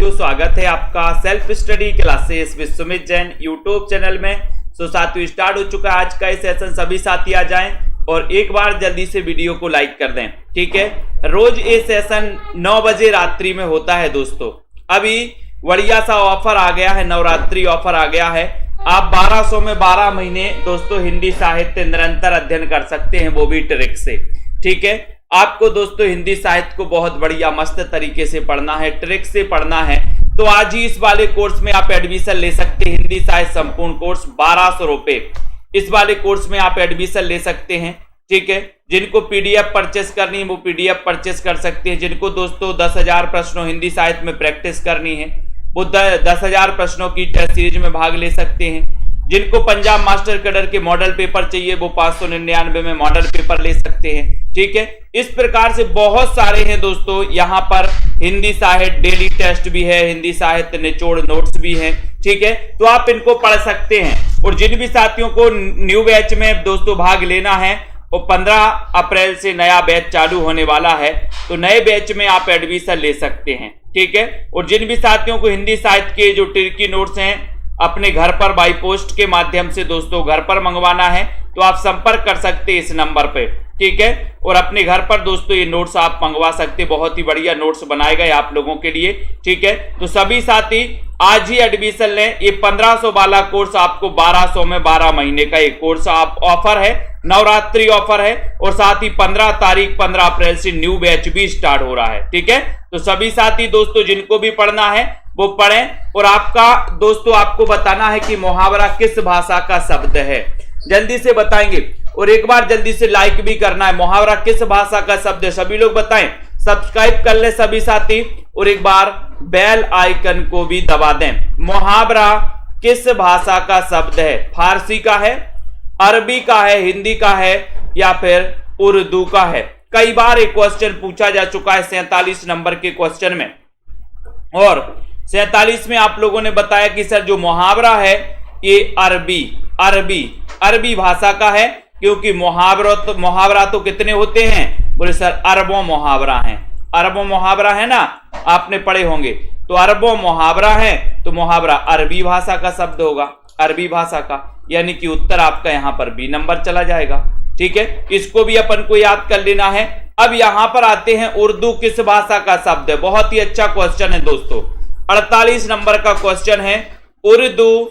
साथियों, स्वागत है आपका self study classes with Sumit Jain YouTube channel में। सो साथियों, स्टार्ट हो चुका है आज का ये सेशन। सभी साथी आ जाएं और एक बार जल्दी से वीडियो को लाइक कर दें, ठीक है। रोज ये सेशन 9 बजे रात्रि में होता है दोस्तों। अभी बढ़िया सा ऑफर आ गया है, नवरात्रि ऑफर आ गया है। आप 1200 में 12 महीने दोस्तों हिंदी साहित्य निरंतर अध्ययन कर सकते हैं, वो भी ट्रिक से, ठीक है। आपको दोस्तों हिंदी साहित्य को बहुत बढ़िया मस्त तरीके से पढ़ना है, ट्रिक से पढ़ना है, तो आज ही इस वाले कोर्स में आप एडमिशन ले सकते हैं। हिंदी साहित्य संपूर्ण कोर्स 1200 रुपए, इस वाले कोर्स में आप एडमिशन ले सकते हैं, ठीक है। जिनको पीडीएफ परचेस करनी है वो पीडीएफ परचेस कर सकते हैं। जिनको दोस्तों 10,000 प्रश्नों हिंदी साहित्य में प्रैक्टिस करनी है वो 10,000 प्रश्नों की टेस्ट सीरीज में भाग ले सकते हैं। जिनको पंजाब मास्टर कैडर के मॉडल पेपर चाहिए वो 599 में मॉडल पेपर ले सकते हैं, ठीक है। इस प्रकार से बहुत सारे हैं दोस्तों यहाँ पर। हिंदी साहित्य डेली टेस्ट भी है, हिंदी साहित्य निचोड़ नोट्स भी हैं, ठीक है। तो आप इनको पढ़ सकते हैं। और जिन भी साथियों को न्यू बैच में दोस्तों भाग लेना है वो 15 अप्रैल से नया बैच चालू होने वाला है, तो नए बैच में आप एडमिशन ले सकते हैं, ठीक है। और जिन भी साथियों को हिंदी साहित्य के जो टिर्की नोट्स हैं अपने घर पर बाई पोस्ट के माध्यम से दोस्तों घर पर मंगवाना है तो आप संपर्क कर सकते हैं इस नंबर पे, ठीक है। और अपने घर पर दोस्तों ये नोट्स आप मंगवा सकते हैं। बहुत ही बढ़िया नोट्स बनाए गए आप लोगों के लिए, ठीक है। तो सभी साथी आज ही एडमिशन लें। ये 1500 वाला कोर्स आपको 1200 में 12 महीने का एक कोर्स आप ऑफर है, नवरात्रि ऑफर है। और साथ ही 15 अप्रैल से न्यू बैच भी स्टार्ट हो रहा है, ठीक है। तो सभी साथी दोस्तों जिनको भी पढ़ना है वो पढ़ें। और आपका दोस्तों आपको बताना है कि मुहावरा किस भाषा का शब्द है, जल्दी से बताएंगे। और एक बार जल्दी से लाइक भी करना है। मुहावरा किस भाषा का शब्द है सभी लोग बताएं। सब्सक्राइब कर ले सभी साथी और एक बार बेल आइकन को भी दबा दें। मुहावरा किस भाषा का शब्द है? फारसी का है, अरबी का है, हिंदी का है या फिर उर्दू का है? कई बार एक क्वेश्चन पूछा जा चुका है 47 नंबर के क्वेश्चन में। और 47 में आप लोगों ने बताया कि सर जो मुहावरा है ये अरबी भाषा का है, क्योंकि मुहावरा तो कितने होते हैं? बोले सर अरबों मुहावरा हैं। अरबों मुहावरा है ना, आपने पढ़े होंगे। तो अरबों मुहावरा है तो मुहावरा अरबी भाषा का शब्द होगा, अरबी भाषा का, यानी कि उत्तर आपका यहां पर बी नंबर चला जाएगा, ठीक है। इसको भी अपन को याद कर लेना है। अब यहां पर आते हैं उर्दू किस भाषा का शब्द है। बहुत ही अच्छा क्वेश्चन है दोस्तों, 48 नंबर का क्वेश्चन है। उर्दू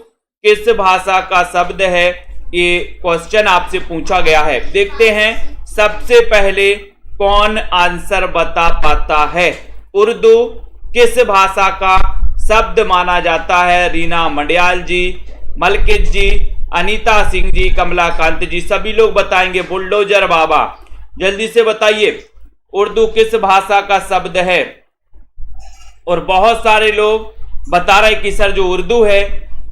किस भाषा का शब्द है, ये क्वेश्चन आपसे पूछा गया है। देखते हैं सबसे पहले कौन आंसर बता पाता है। उर्दू किस भाषा का शब्द माना जाता है? रीना मंडियाल जी, मलकित जी, अनीता सिंह जी, कमलाकांत जी, सभी लोग बताएंगे। बुलडोजर बाबा जल्दी से बताइए उर्दू किस भाषा का शब्द है। और बहुत सारे लोग बता रहे कि सर जो उर्दू है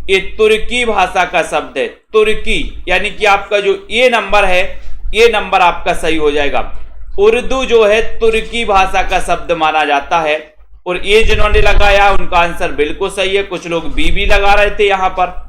ये तुर्की भाषा का शब्द है। तुर्की यानी कि आपका जो ये नंबर है ये नंबर आपका सही हो जाएगा। उर्दू जो है तुर्की भाषा का शब्द माना जाता है। और ये जिन्होंने लगाया उनका आंसर बिल्कुल सही है। कुछ लोग बी भी लगा रहे थे। यहां पर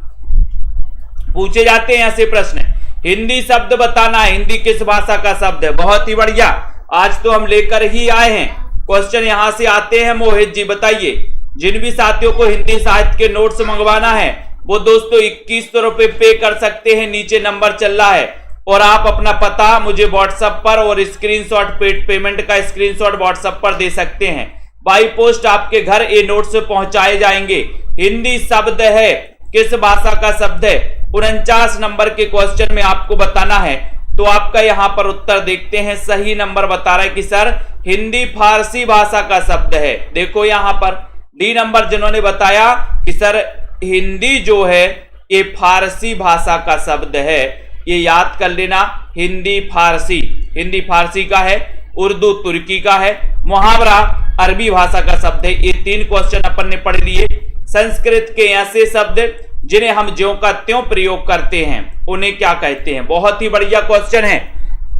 पूछे जाते हैं ऐसे प्रश्न, हिंदी शब्द बताना है, हिंदी किस भाषा का शब्द है। बहुत ही बढ़िया, आज तो हम लेकर ही आए हैं क्वेश्चन। यहां से आते हैं मोहित जी, बताइए। जिन भी साथियों को हिंदी साहित्य के नोट्स मंगवाना है वो दोस्तों 2100 रुपए पे कर सकते हैं, नीचे नंबर चल रहा है। और आप अपना पता मुझे व्हाट्सएप पर और स्क्रीनशॉट पेमेंट का स्क्रीनशॉट व्हाट्सएप पर दे सकते हैं। बाई पोस्ट आपके घर ये नोट्स पहुंचाए जाएंगे। हिंदी शब्द है किस भाषा का शब्द है, 49 नंबर के क्वेश्चन में आपको बताना है। तो आपका यहां पर उत्तर देखते हैं। सही नंबर बता रहा है कि सर हिंदी फारसी भाषा का शब्द है। देखो यहां पर डी नंबर जिन्होंने बताया कि सर हिंदी जो है ये फारसी भाषा का शब्द है, ये याद कर लेना। हिंदी फारसी का है, उर्दू तुर्की का है, मुहावरा अरबी भाषा का शब्द है। ये 3 क्वेश्चन अपन ने पढ़ लिए। संस्कृत के ऐसे शब्द जिन्हें हम ज्यों का त्यों प्रयोग करते हैं उन्हें क्या कहते हैं? बहुत ही बढ़िया क्वेश्चन है।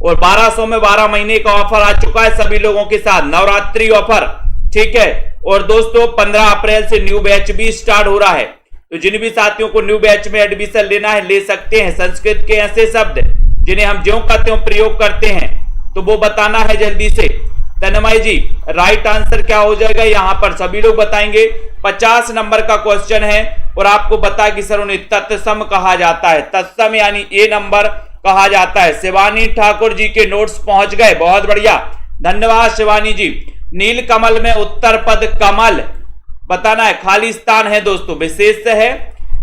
और 1200 में 12 महीने का ऑफर आ चुका है सभी लोगों के साथ, नवरात्रि ऑफर, ठीक है। और दोस्तों 15 अप्रैल से न्यू बैच भी स्टार्ट हो रहा है। तो जिन भी साथियों को न्यू बैच में एडमिशन लेना है ले सकते हैं। संस्कृत के ऐसे शब्द जिन्हें हम ज्यों का त्यों प्रयोग करते हैं तो वो बताना है जल्दी से। तन्मय जी राइट आंसर क्या हो जाएगा यहां पर सभी लोग बताएंगे। 50 नंबर का क्वेश्चन है और आपको बता कि सर उन्हें तत्सम कहा जाता है, तत्सम यानी ए नंबर कहा जाता है। शिवानी ठाकुर जी के नोट्स पहुंच गए, बहुत बढ़िया, धन्यवाद शिवानी जी। नील कमल में उत्तर पद कमल बताना है, खाली स्थान है दोस्तों, विशेष है,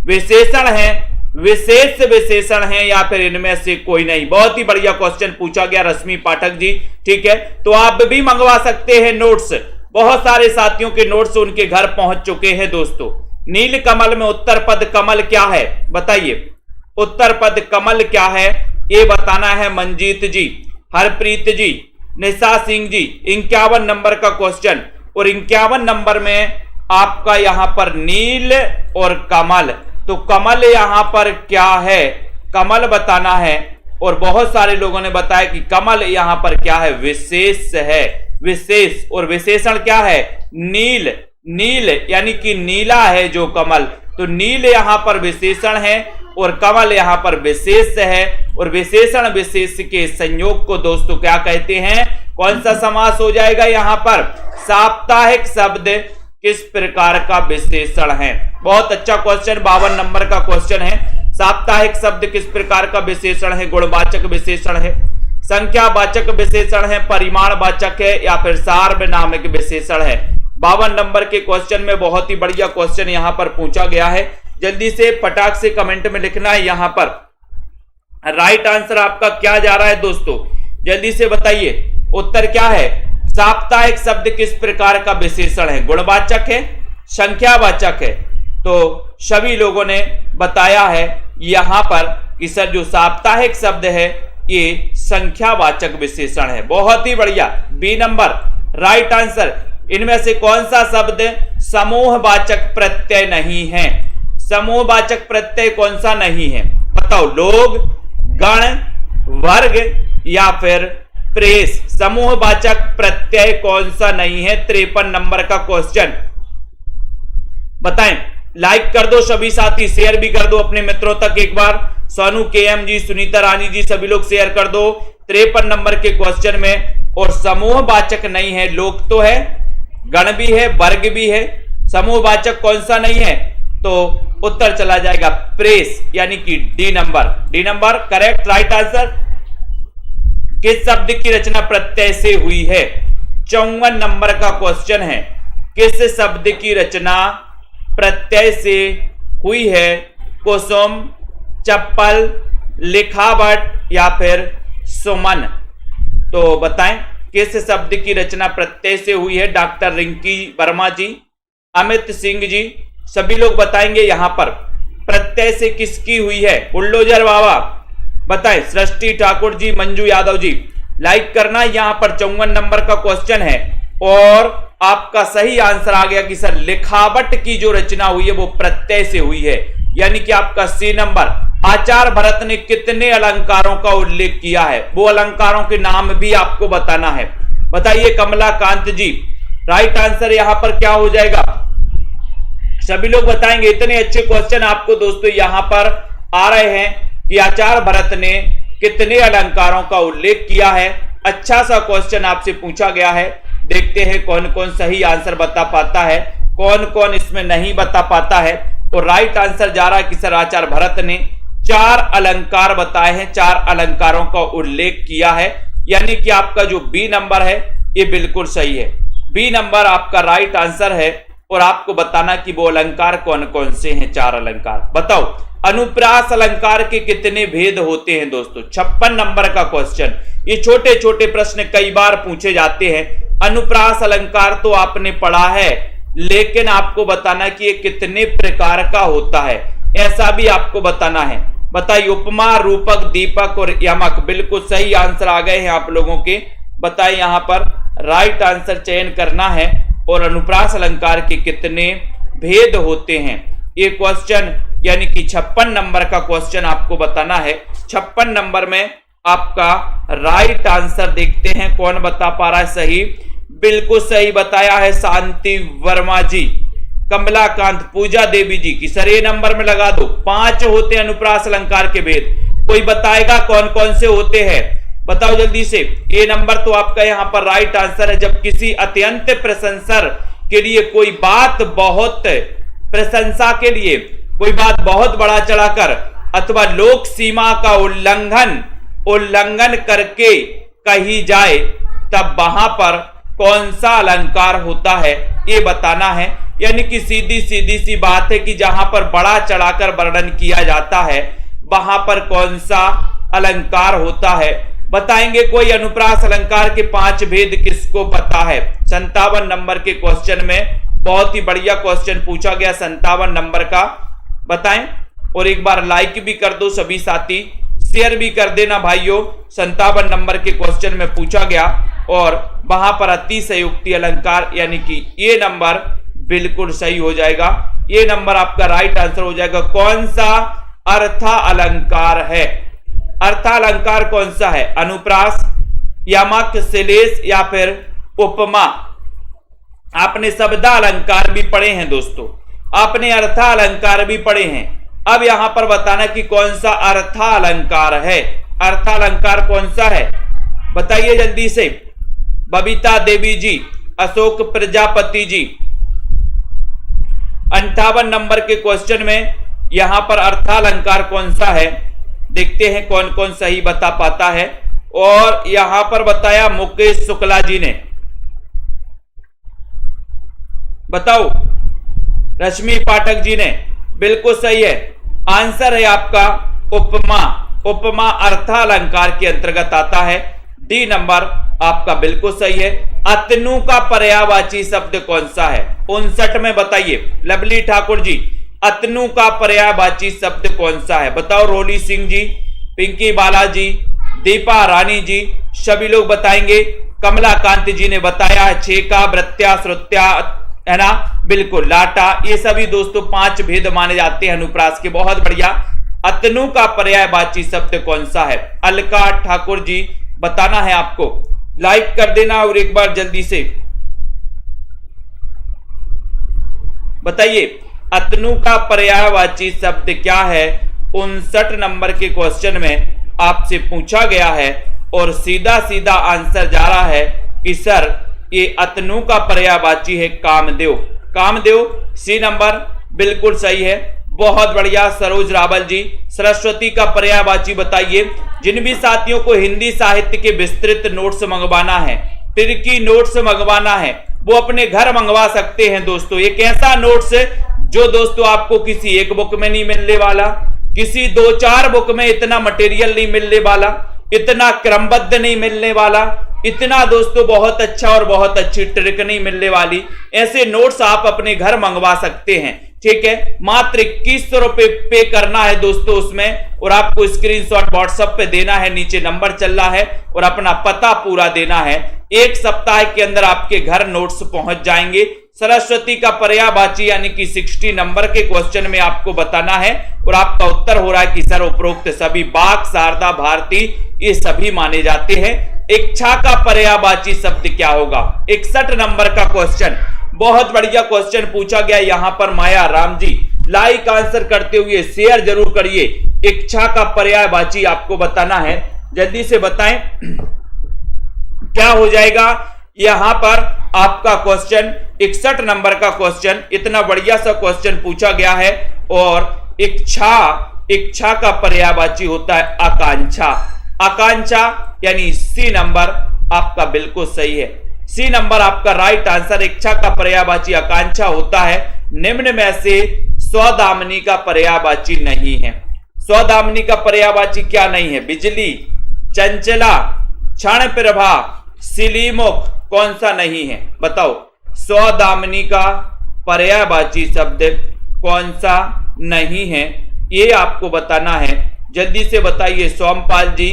विशेषण है, विशेष विशेषण है या फिर इनमें से कोई नहीं। बहुत ही बढ़िया क्वेश्चन पूछा गया रश्मि पाठक जी, ठीक है। तो आप भी मंगवा सकते हैं नोट्स, बहुत सारे साथियों के नोट्स उनके घर पहुंच चुके हैं दोस्तों। नील कमल में उत्तर पद कमल क्या है बताइए, उत्तर पद कमल क्या है ये बताना है। मंजीत जी, हरप्रीत जी, निशा सिंह जी, 51 नंबर का क्वेश्चन और 51 नंबर में आपका यहां पर नील और कमल, तो कमल यहां पर क्या है, कमल बताना है। और बहुत सारे लोगों ने बताया कि कमल यहां पर क्या है, विशेष है, विशेष, और विशेषण क्या है, नील, नील यानी कि नीला है जो कमल, तो नील यहां पर विशेषण है और कमल यहां पर विशेष है। और विशेषण विशेष के संयोग को दोस्तों क्या कहते हैं, कौन सा समास हो जाएगा यहां पर, साप्ताहिक शब्द किस प्रकार का विशेषण है। बहुत अच्छा क्वेश्चन, 52 नंबर का क्वेश्चन है। साप्ताहिक शब्द किस प्रकार का विशेषण है, गुणवाचक विशेषण है, संख्यावाचक विशेषण है, परिमाणवाचक है या फिर सार्वनामिक विशेषण है। 52 नंबर के क्वेश्चन में बहुत ही बढ़िया क्वेश्चन यहां पर पूछा गया है। जल्दी से फटाक से कमेंट में लिखना है यहां पर राइट आंसर आपका क्या जा रहा है दोस्तों, जल्दी से बताइए उत्तर क्या है। साप्ताहिक शब्द किस प्रकार का विशेषण है, गुणवाचक है, संख्यावाचक है। तो सभी लोगों ने बताया है यहां पर कि सर जो साप्ताहिक शब्द है ये संख्यावाचक विशेषण है। बहुत ही बढ़िया, बी नंबर राइट आंसर। इनमें से कौन सा शब्द समूहवाचक प्रत्यय नहीं है, समूहवाचक प्रत्यय कौन सा नहीं है बताओ, लोग, गण, वर्ग या फिर प्रेस, समूहवाचक प्रत्यय कौन सा नहीं है। 53 नंबर का क्वेश्चन बताएं। लाइक कर दो सभी साथी, शेयर भी कर दो अपने मित्रों तक एक बार। सोनू केएम जी, सुनीता रानी जी, सभी लोग शेयर कर दो 53 नंबर के क्वेश्चन में। और समूहवाचक नहीं है, लोग तो है, गण भी है, वर्ग भी है, समूहवाचक कौन सा नहीं है, तो उत्तर चला जाएगा प्रेस यानी कि D number, D number correct right answer. किस शब्द की रचना प्रत्यय से हुई है, 54 नंबर का क्वेश्चन है। किस शब्द की रचना प्रत्यय से हुई है, कुसुम, चप्पल, लिखावट या फिर सुमन, तो बताएं किस शब्द की रचना प्रत्यय से हुई है। डॉक्टर रिंकी वर्मा जी, अमित सिंह जी, सभी लोग बताएंगे यहां पर प्रत्यय से किसकी हुई है। बुल्डोजर बाबा बताएं, सृष्टि ठाकुर जी, मंजू यादव जी, लाइक करना। यहां पर 54 नंबर का क्वेश्चन है और आपका सही आंसर आ गया कि सर लिखावट की जो रचना हुई है वो प्रत्यय से हुई है, यानी कि आपका सी नंबर। आचार्य भरत ने कितने अलंकारों का उल्लेख किया है, वो अलंकारों के नाम भी आपको बताना है। बताइए कमलाकांत जी, राइट आंसर यहां पर क्या हो जाएगा, सभी लोग बताएंगे। इतने अच्छे क्वेश्चन आपको दोस्तों यहां पर आ रहे हैं कि आचार्य भरत ने कितने अलंकारों का उल्लेख किया है। अच्छा सा क्वेश्चन आपसे पूछा गया है, देखते हैं कौन कौन सही आंसर बता पाता है, कौन कौन इसमें नहीं बता पाता है। तो राइट आंसर जा रहा है कि सर आचार्य भरत ने 4 अलंकार बताए हैं, 4 अलंकारों का उल्लेख किया है, यानी कि आपका जो बी नंबर है ये बिल्कुल सही है। बी नंबर आपका राइट आंसर है और आपको बताना कि वो अलंकार कौन कौन से हैं, 4 अलंकार बताओ। अनुप्रास अलंकार के कितने भेद होते हैं दोस्तों, 56 नंबर का क्वेश्चन। ये छोटे छोटे प्रश्न कई बार पूछे जाते हैं। अनुप्रास अलंकार तो आपने पढ़ा है, लेकिन आपको बताना कि ये कितने प्रकार का होता है, ऐसा भी आपको बताना है। बताइए उपमा, रूपक, दीपक और यमक, बिल्कुल सही आंसर आ गए हैं आप लोगों के। बताइए यहां पर राइट आंसर चयन करना है और अनुप्रास अलंकार के कितने भेद होते हैं, ये क्वेश्चन यानी कि 56 नंबर का क्वेश्चन आपको बताना है। 56 नंबर में आपका राइट आंसर देखते हैं कौन बता पा रहा है सही। बिल्कुल सही बताया है शांति वर्मा जी, कमलाकांत, पूजा देवी जी की सर ये नंबर में लगा दो। 5 होते हैं अनुप्रास अलंकार के भेद, कोई बताएगा कौन कौन से होते हैं, बताओ जल्दी से। ए नंबर तो आपका यहां पर राइट आंसर है। जब किसी अत्यंत प्रशंसर के लिए कोई बात बहुत प्रशंसा के लिए कोई बात बहुत बड़ा चढ़ाकर अथवा लोक सीमा का उल्लंघन करके कही जाए, तब वहां पर कौन सा अलंकार होता है, ये बताना है। यानी कि सीधी सी बात है कि जहां पर बड़ा चढ़ाकर वर्णन किया जाता है वहां पर कौन सा अलंकार होता है, बताएंगे। कोई अनुप्रास अलंकार के 5 भेद किसको पता है? 57 नंबर के क्वेश्चन में बहुत ही बढ़िया क्वेश्चन पूछा गया 57 नंबर का, बताएं। और एक बार लाइक भी कर दो सभी साथी, शेयर भी कर देना भाइयों। 57 नंबर के क्वेश्चन में पूछा गया और वहां पर अतिशयोक्ति अलंकार, यानी कि ये नंबर बिल्कुल सही हो जाएगा। ये नंबर आपका राइट आंसर हो जाएगा। कौन सा अर्था अलंकार है? अर्था अलंकार कौन सा है? अनुप्रास, यमक, श्लेष या फिर उपमा। आपने शब्दा अलंकार भी पढ़े हैं दोस्तों, आपने अर्था अलंकार भी पढ़े हैं। अब यहां पर बताना कि कौन सा अर्था अलंकार है। अर्था अलंकार कौन सा है बताइए जल्दी से। बबीता देवी जी, अशोक प्रजापति जी, 58 नंबर के क्वेश्चन में यहां पर अर्थालंकार कौन सा है, देखते हैं कौन कौन सही बता पाता है। और यहां पर बताया मुकेश शुक्ला जी ने, बताओ। रश्मि पाठक जी ने, बिल्कुल सही है। आंसर है आपका उपमा। उपमा अर्थालंकार के अंतर्गत आता है। डी नंबर आपका बिल्कुल सही है। अतनु का पर्यायवाची शब्द कौन सा है? 59 में बताइए। लवली ठाकुर जी, अतनु का पर्यायवाची शब्द कौन सा है बताओ। रोली सिंह जी, पिंकी बालाजी, दीपा रानी जी, सभी लोग बताएंगे। कमला कांत जी ने बताया छेका, वृत्या, श्रुत्या, है ना, बिल्कुल। लाटा, ये सभी दोस्तों 5 भेद माने जाते हैं अनुप्रास के। बहुत बढ़िया। अतनु का पर्यायवाची शब्द कौन सा है? अलका ठाकुर जी, बताना है आपको। लाइक कर देना और एक बार जल्दी से बताइए अतनु का पर्यायवाची शब्द क्या है। 59 नंबर के क्वेश्चन में आपसे पूछा गया है और सीधा सीधा आंसर जा रहा है कि सर ये अतनु का पर्यायवाची है कामदेव। कामदेव सी नंबर बिल्कुल सही है। बहुत बढ़िया। सरोज रावल जी, सरस्वती का पर्यायवाची बताइए। जिन भी साथियों को हिंदी साहित्य के विस्तृत नोट्स मंगवाना है, तिरकी नोट्स मंगवाना है, वो अपने घर मंगवा सकते हैं दोस्तों। एक ऐसा नोट्स जो दोस्तों आपको किसी एक बुक में नहीं मिलने वाला, किसी 2-4 बुक में इतना मटेरियल नहीं मिलने वाला, इतना क्रमबद्ध नहीं मिलने वाला, इतना दोस्तों बहुत अच्छा और बहुत अच्छी ट्रिक नहीं मिलने वाली। ऐसे नोट्स आप अपने घर मंगवा सकते हैं, ठीक है। मात्र 2100 रुपए पे करना है दोस्तों उसमें, और आपको स्क्रीनशॉट व्हाट्सएप पे देना है, नीचे नंबर चल रहा है, और अपना पता पूरा देना है। 1 सप्ताह के अंदर आपके घर नोट्स पहुंच जाएंगे। सरस्वती का पर्यायवाची यानी कि 60 नंबर के क्वेश्चन में आपको बताना है, और आपका उत्तर हो रहा है कि सर उपरोक्त सभी बाक, शारदा, भारती ये सभी माने जाते हैं। इच्छा का पर्यायवाची शब्द क्या होगा? 61 नंबर का क्वेश्चन, बहुत बढ़िया क्वेश्चन पूछा गया यहां पर। माया राम जी, लाइक आंसर करते हुए शेयर जरूर करिए। इच्छा का पर्यायवाची आपको बताना है, जल्दी से बताएं क्या हो जाएगा। यहां पर आपका क्वेश्चन 61 नंबर का क्वेश्चन, इतना बढ़िया सा क्वेश्चन पूछा गया है। और इच्छा का पर्यायवाची होता है आकांक्षा। आकांक्षा यानी सी नंबर आपका बिल्कुल सही है। सी नंबर आपका राइट आंसर। इच्छा का पर्यायवाची आकांक्षा होता है। निम्न में से स्वदामनी का पर्यायवाची नहीं है। स्वदामनी का पर्यायवाची क्या नहीं है? बिजली, चंचला, क्षण प्रभा, सिलीमुख, कौन सा नहीं है बताओ। स्वदामनी का पर्यायवाची शब्द कौन सा नहीं है, ये आपको बताना है। जल्दी से बताइए सोमपाल जी,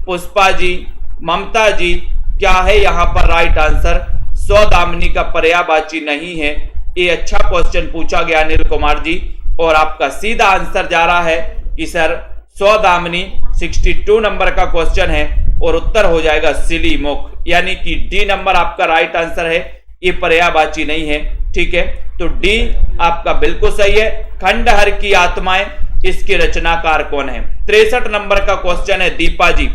पुष्पा जी, ममता जी, क्या है यहां पर राइट आंसर? स्वदामनी का पर्यायवाची नहीं है। ये अच्छा क्वेश्चन पूछा गया अनिल कुमार जी, और आपका सीधा आंसर जा रहा है कि सर स्वदामनी 62 नंबर का क्वेश्चन है, और उत्तर हो जाएगा सिलीमुख, यानी कि डी नंबर आपका राइट आंसर है। ये पर्यायवाची नहीं है, ठीक है। तो डी आपका बिल्कुल सही है। खंडहर की आत्माएं, इसके रचनाकार कौन है? 63 नंबर का क्वेश्चन है। दीपा जी,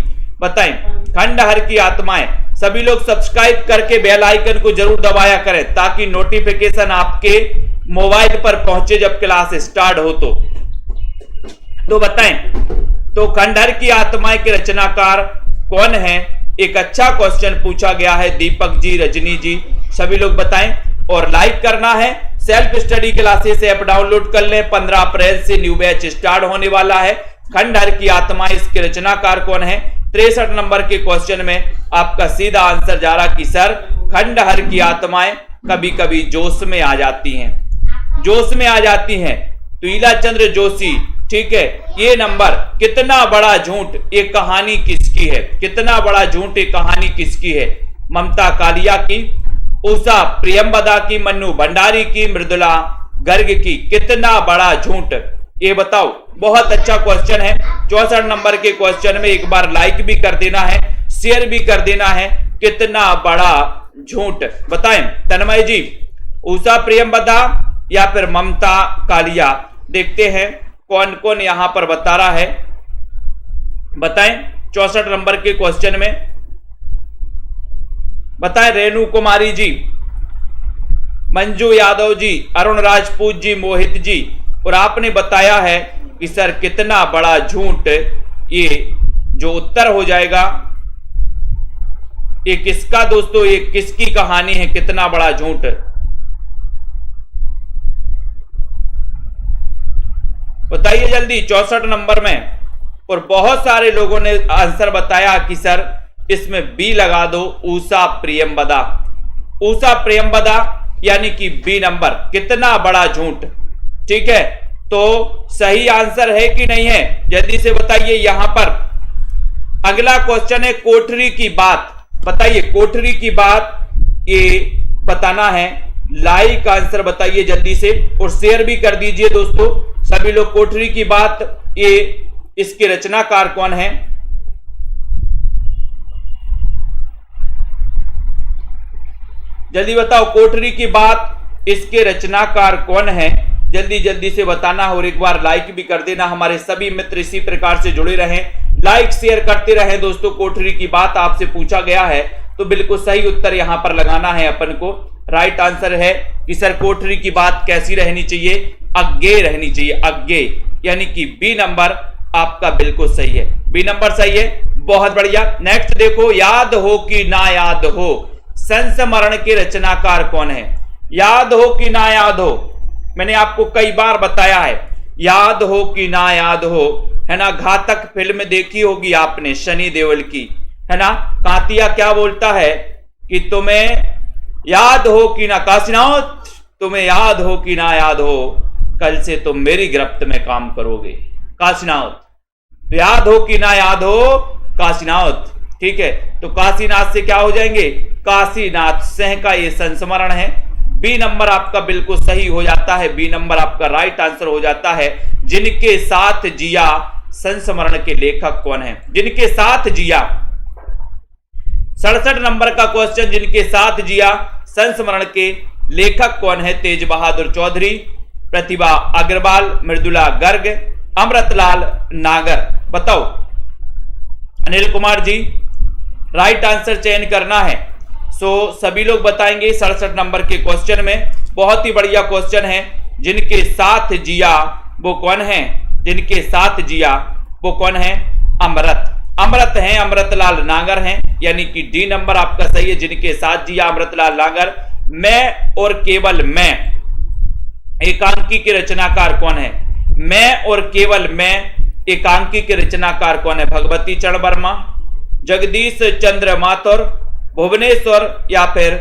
बताएं। खंडहर की आत्माएं। सभी लोग सब्सक्राइब करके बेल आइकन को जरूर दबाया करें ताकि नोटिफिकेशन आपके मोबाइल पर पहुंचे जब क्लास स्टार्ट हो तो बताएं। तो खंडहर की आत्माएं के रचनाकार कौन है? एक अच्छा क्वेश्चन पूछा गया है दीपक जी, रजनी जी, सभी लोग बताएं। और लाइक करना है। Self study classes app download कर लें। 15 अप्रैल से न्यू बैच स्टार्ट होने वाला है। खंडहर की आत्माएं, इसके रचनाकार कौन है? 63 नंबर के क्वेश्चन में आपका सीधा आंसर जा रहा कि सर खंडहर की आत्माएं कभी कभी जोश में आ जाती हैं, जोश में आ जाती हैं। तो ईला चंद्र जोशी, ठीक है। ये नंबर कितना बड़ा झूठ, ये कहानी किसकी है? कितना बड़ा झूठ, ये कहानी किसकी है? ममता कालिया की, उषा प्रियंवदा की, मन्नू भंडारी की, मृदुला गर्ग की। कितना बड़ा झूठ, ये बताओ। बहुत अच्छा क्वेश्चन है। 64 नंबर के क्वेश्चन में एक बार लाइक भी कर देना है, शेयर भी कर देना है। कितना बड़ा झूठ, बताएं तन्मय जी, उषा प्रियंवदा या फिर ममता कालिया? देखते हैं कौन कौन यहां पर बता रहा है, बताएं। 64 नंबर के क्वेश्चन में बताएं। रेणु कुमारी जी, मंजू यादव जी, अरुण राजपूत जी, मोहित जी। और आपने बताया है कि सर कितना बड़ा झूठ, ये जो उत्तर हो जाएगा ये किसका दोस्तों, ये किसकी कहानी है? कितना बड़ा झूठ, बताइए जल्दी 64 नंबर में। और बहुत सारे लोगों ने आंसर बताया कि सर इसमें बी लगा दो, उषा प्रियंवदा। उषा प्रियंवदा यानी कि बी नंबर। कितना बड़ा झूठ, ठीक है। तो सही आंसर है कि नहीं है जल्दी से बताइए। यहां पर अगला क्वेश्चन है कोठरी की बात, बताइए कोठरी की बात, ये बताना है। लाइक आंसर बताइए जल्दी से और शेयर भी कर दीजिए दोस्तों सभी लोग। कोठरी की बात, ये इसके रचनाकार कौन है? जल्दी बताओ, कोठरी की बात इसके रचनाकार कौन है? जल्दी जल्दी से बताना और एक बार लाइक भी कर देना। हमारे सभी मित्र इसी प्रकार से जुड़े रहें, लाइक शेयर करते रहें दोस्तों। कोठरी की बात आपसे पूछा गया है तो बिल्कुल सही उत्तर यहां पर लगाना है अपन को। राइट आंसर है कि सर कोठरी की बात कैसी रहनी चाहिए? अज्ञेय रहनी चाहिए, अज्ञेय, यानी कि बी नंबर आपका बिल्कुल सही है। बी नंबर सही है, बहुत बढ़िया। नेक्स्ट देखो, याद हो कि ना याद हो, संस्मरण के रचनाकार कौन है? याद हो कि ना याद हो, मैंने आपको कई बार बताया है। याद हो कि ना याद हो, है ना। घातक फिल्म देखी होगी आपने, शनि देओल की, है ना। कांतिया क्या बोलता है कि तुम्हें याद हो कि ना, काशीनाथ तुम्हें याद हो कि ना याद हो, कल से तुम मेरी गिरफ्त में काम करोगे, काशीनाथ। याद हो कि ना याद हो, काशीनाथ, ठीक है। तो काशीनाथ से क्या हो जाएंगे? काशीनाथ सिंह का ये संस्मरण है। बी नंबर आपका बिल्कुल सही हो जाता है, बी नंबर आपका राइट आंसर हो जाता है। जिनके साथ जिया, संस्मरण के लेखक कौन है? जिनके साथ जिया। 67 नंबर का क्वेश्चन, जिनके साथ जिया, संस्मरण के लेखक कौन है? तेज बहादुर चौधरी, प्रतिभा अग्रवाल, मृदुला गर्ग, अमृतलाल नागर। बताओ अनिल कुमार जी, राइट आंसर चयन करना है। सभी लोग बताएंगे 67 नंबर के क्वेश्चन में। बहुत ही बढ़िया क्वेश्चन है। जिनके साथ जिया वो कौन है? जिनके साथ जिया वो कौन है? अमृत, अमृत हैं, अमृतलाल नागर हैं, यानी कि डी नंबर आपका सही है। जिनके साथ जिया, अमृतलाल नागर। मैं और केवल मैं, एकांकी के रचनाकार कौन है? मैं और केवल मैं, एकांकी के रचनाकार कौन है? भगवती चरण वर्मा, जगदीश चंद्र माथुर, भुवनेश्वर या फिर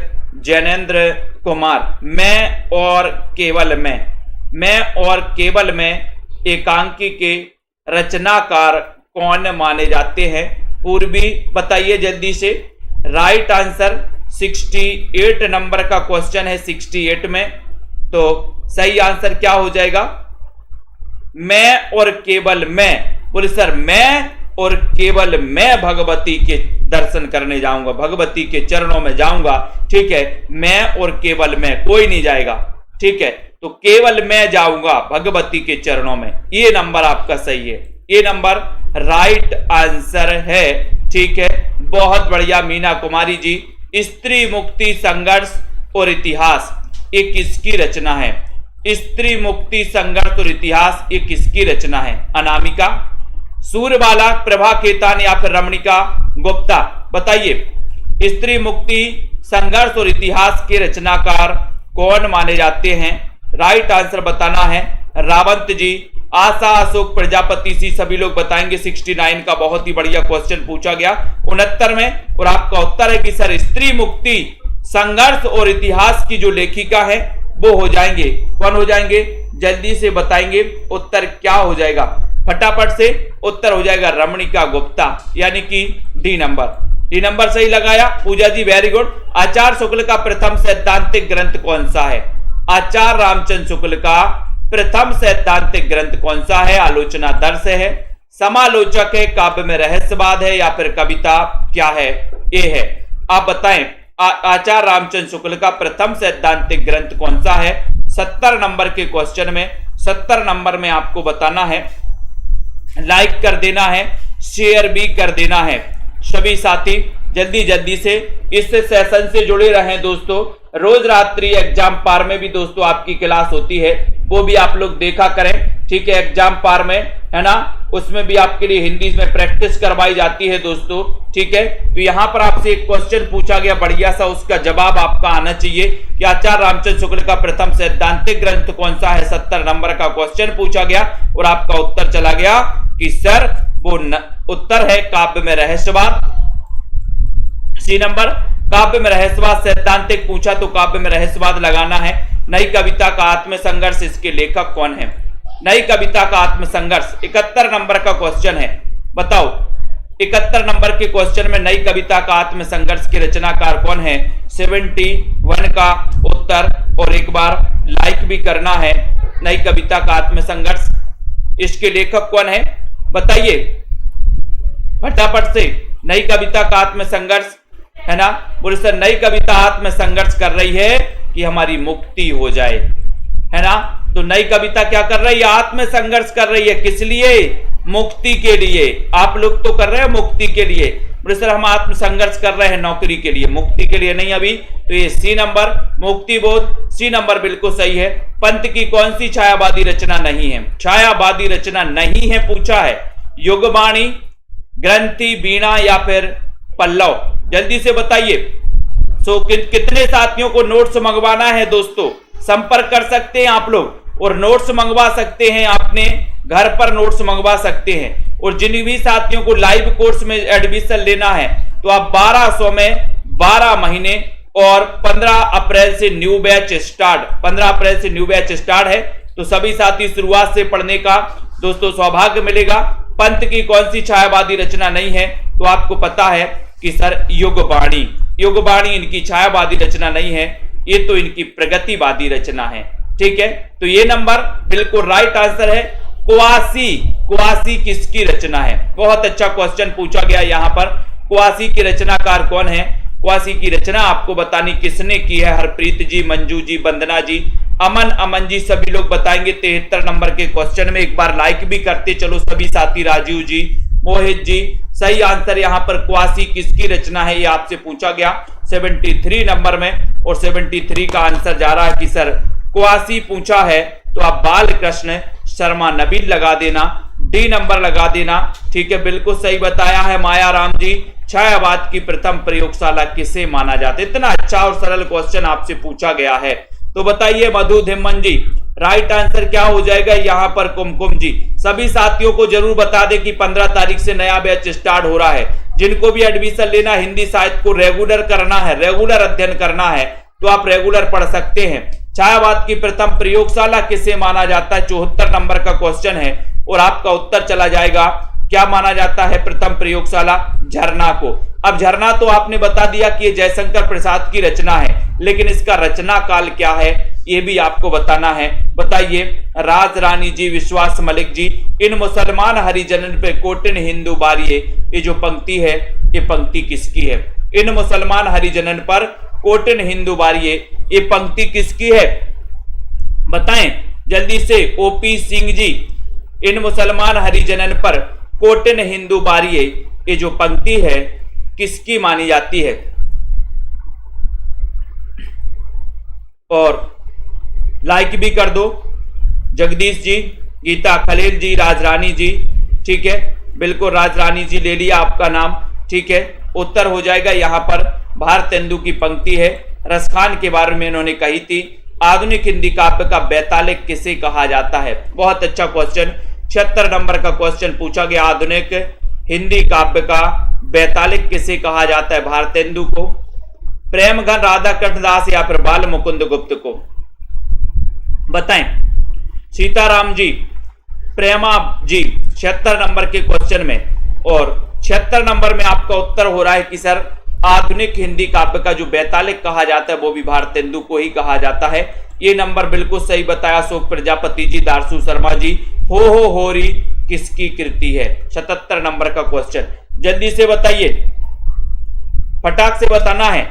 जैनेन्द्र कुमार। मैं और केवल मैं और केवल मैं, एकांकी के रचनाकार कौन माने जाते हैं? पूर्वी बताइए जल्दी से। राइट आंसर 68 नंबर का क्वेश्चन है। 68 में तो सही आंसर क्या हो जाएगा? मैं और केवल मैं। बोले सर मैं और केवल मैं भगवती के दर्शन करने जाऊंगा, भगवती के चरणों में जाऊंगा, ठीक है। मैं और केवल मैं, कोई नहीं जाएगा, ठीक है। तो केवल मैं जाऊंगा भगवती के चरणों में, ये नंबर आपका सही है। ये नंबर राइट आंसर है ठीक है, बहुत बढ़िया मीना कुमारी जी। स्त्री मुक्ति संघर्ष और इतिहास, ये किसकी रचना है? स्त्री मुक्ति संघर्ष और इतिहास, ये किसकी रचना है? अनामिका, सूर्यबाला, प्रभा खेतान या फिर रमणिका गुप्ता? बताइए, स्त्री मुक्ति संघर्ष और इतिहास के रचनाकार कौन माने जाते हैं? राइट आंसर बताना है रावंत जी, आशा, अशोक प्रजापति सी सभी लोग बताएंगे। 69 का बहुत ही बढ़िया क्वेश्चन पूछा गया 69 में, और आपका उत्तर है कि सर स्त्री मुक्ति संघर्ष और इतिहास की जो लेखिका है वो हो जाएंगे, कौन हो जाएंगे? जल्दी से बताएंगे उत्तर क्या हो जाएगा, फटाफट से उत्तर हो जाएगा रमणिका गुप्ता, यानी कि डी नंबर सही लगाया पूजा जी, वेरी गुड। आचार्य शुक्ल का प्रथम सैद्धांतिक ग्रंथ कौन सा है? आचार्य रामचंद्र शुक्ल का प्रथम सैद्धांतिक ग्रंथ कौन सा है? आलोचना दर्श है, समालोचक है, काव्य में रहस्यवाद है, या फिर कविता क्या है? ये है, आप बताएं। आचार्य रामचंद्र शुक्ल का प्रथम सैद्धांतिक ग्रंथ कौन सा है? 70 नंबर के क्वेश्चन में, 70 नंबर में आपको बताना है। लाइक कर देना है, शेयर भी कर देना है। सभी साथी जल्दी से इस सेशन से जुड़े रहें दोस्तों। रोज रात्रि एग्जाम पार में भी दोस्तों आपकी क्लास होती है, वो भी आप लोग देखा करें, ठीक है। एग्जाम पार में है ना, उसमें भी आपके लिए हिंदी में प्रैक्टिस करवाई जाती है दोस्तों, ठीक है। तो यहां पर आपसे एक क्वेश्चन पूछा गया बढ़िया सा, उसका जवाब आपका आना चाहिए कि आचार्य रामचंद्र शुक्ल का प्रथम सैद्धांतिक ग्रंथ कौन सा है? 70 नंबर का क्वेश्चन पूछा गया और आपका उत्तर चला गया कि सर वो उत्तर है काव्य में रहस्यवाद। सी नंबर, काव्य में रहस्यवाद सैद्धांतिक पूछा तो काव्य में रहस्यवाद लगाना है। नई कविता का आत्मसंघर्ष, इसके लेखक कौन है? नई कविता का आत्मसंघर्ष 71 नंबर का क्वेश्चन है, बताओ 71 नंबर के क्वेश्चन में नई कविता का आत्मसंघर्ष के रचनाकार कौन है? 71 का उत्तर, और एक बार लाइक भी करना है। नई कविता का आत्मसंघर्ष, इसके लेखक कौन है बताइए फटाफट से। नई कविता का आत्मसंघर्ष है ना, बोले सर नई कविता आत्मसंघर्ष कर रही है कि हमारी मुक्ति हो जाए, है ना। तो नई कविता क्या कर रही है? आत्मसंघर्ष कर रही है। किस लिए? मुक्ति के लिए। आप लोग तो कर रहे हैं मुक्ति के लिए, बोले सर हम आत्मसंघर्ष कर रहे हैं नौकरी के लिए, मुक्ति के लिए नहीं अभी। तो ये सी नंबर, मुक्ति बोध, सी नंबर बिल्कुल सही है। पंत की कौन सी छायावादी रचना नहीं है? छायावादी रचना नहीं है पूछा है। युगवाणी, ग्रंथि, वीणा या फिर पल्लव? जल्दी से बताइए। कितने साथियों को नोट्स मंगवाना है दोस्तों? संपर्क कर सकते हैं आप लोग और नोट्स मंगवा सकते हैं, अपने घर पर नोट्स मंगवा सकते हैं। और जिन भी साथियों को लाइव कोर्स में एडमिशन लेना है तो आप 1200 में 12 महीने और 15 अप्रैल से न्यू बैच स्टार्ट, 15 अप्रैल से न्यू बैच स्टार्ट है। तो सभी साथी शुरुआत से पढ़ने का दोस्तों सौभाग्य मिलेगा। पंत की कौन सी छायावादी रचना नहीं है? तो आपको पता है कि सर युगवाणी, युगवाणी इनकी छायावादी रचना नहीं है, ये तो इनकी प्रगतिवादी रचना है, ठीक है। तो ये नंबर बिल्कुल राइट आंसर है। कुआसी, कुआसी किसकी रचना है? बहुत अच्छा क्वेश्चन पूछा गया यहाँ पर। कुआसी की रचनाकार कौन है? कुआसी की रचना आपको बतानी किसने की है? हरप्रीत जी, मंजू जी, वंदना जी, अमन जी सभी लोग बताएंगे 73 नंबर के क्वेश्चन में। एक बार लाइक भी करते चलो सभी साथी। राजीव जी, मोहित जी, सही आंसर यहाँ पर कुआसी किसकी रचना है ये आपसे पूछा गया 73 नंबर में, और 73 का आंसर जा रहा है कि सर कुआसी पूछा है। तो आप बाल कृष्ण शर्मा नबील लगा देना, डी नंबर लगा देना, ठीक है। बिल्कुल सही बताया है माया राम जी। छायावाद की प्रथम प्रयोगशाला किसे माना जाता है? इतना अच्छा और सरल क्वेश्चन आपसे पूछा गया है। तो बताइए मधु धिम्मन जी, राइट आंसर क्या हो जाएगा यहाँ पर? कुमकुम जी। सभी साथियों को जरूर बता दें कि 15 तारीख से नया बैच स्टार्ट हो रहा है। जिनको भी एडमिशन लेना, हिंदी साहित्य को रेगुलर करना है, रेगुलर अध्ययन करना है, तो आप रेगुलर पढ़ सकते हैं। छायावाद की प्रथम प्रयोगशाला किसे माना जाता है? 74 नंबर का क्वेश्चन है और आपका उत्तर चला जाएगा क्या माना जाता है प्रथम प्रयोगशाला? झरना को। अब झरना तो आपने बता दिया कि ये जयशंकर प्रसाद की रचना है, लेकिन इसका रचना काल क्या है ये भी आपको बताना है। बताइए राज रानी जी, विश्वास मलिक जी, इन मुसलमान हरिजनन पे कोटिन हिंदू बारिये, ये जो पंक्ति है ये पंक्ति किसकी है? इन मुसलमान हरिजनन पर कोटिन हिंदू बारिये, ये पंक्ति किसकी है बताएं जल्दी से। ओपी सिंह जी, इन मुसलमान हरिजनन पर कोटिन हिंदू बारिये, ये जो पंक्ति है किसकी मानी जाती है? और लाइक भी कर दो। जगदीश जी, गीता खलील जी, राजरानी जी, ठीक है, बिल्कुल राजरानी जी ले लिया आपका नाम, ठीक है। उत्तर हो जाएगा यहाँ पर भारतेंदु की पंक्ति है। रसखान के बारे में इन्होंने कही थी। आधुनिक हिंदी काव्य का बैतालिक किसे कहा जाता है? बहुत अच्छा क्वेश्चन, 76 नंबर का क्वेश्चन पूछा गया। आधुनिक हिंदी काव्य का बैतालिक किसे कहा जाता है? भारतेंदु को, प्रेमघन राधाकृष्ण दास या फिर बाल मुकुंद गुप्त को? बताएं। सीताराम जी, प्रेमा जी 76 नंबर के क्वेश्चन में, और 76 नंबर में आपका उत्तर हो रहा है कि सर आधुनिक हिंदी काव्य का जो बैतालिक कहा जाता है वो भी भारतेंदु को ही कहा जाता है। ये नंबर बिल्कुल सही बताया अशोक प्रजापति जी, दारसू शर्मा जी। हो होरी किसकी कृति है? 77 नंबर का क्वेश्चन, जल्दी से बताइए, फटाक से बताना है।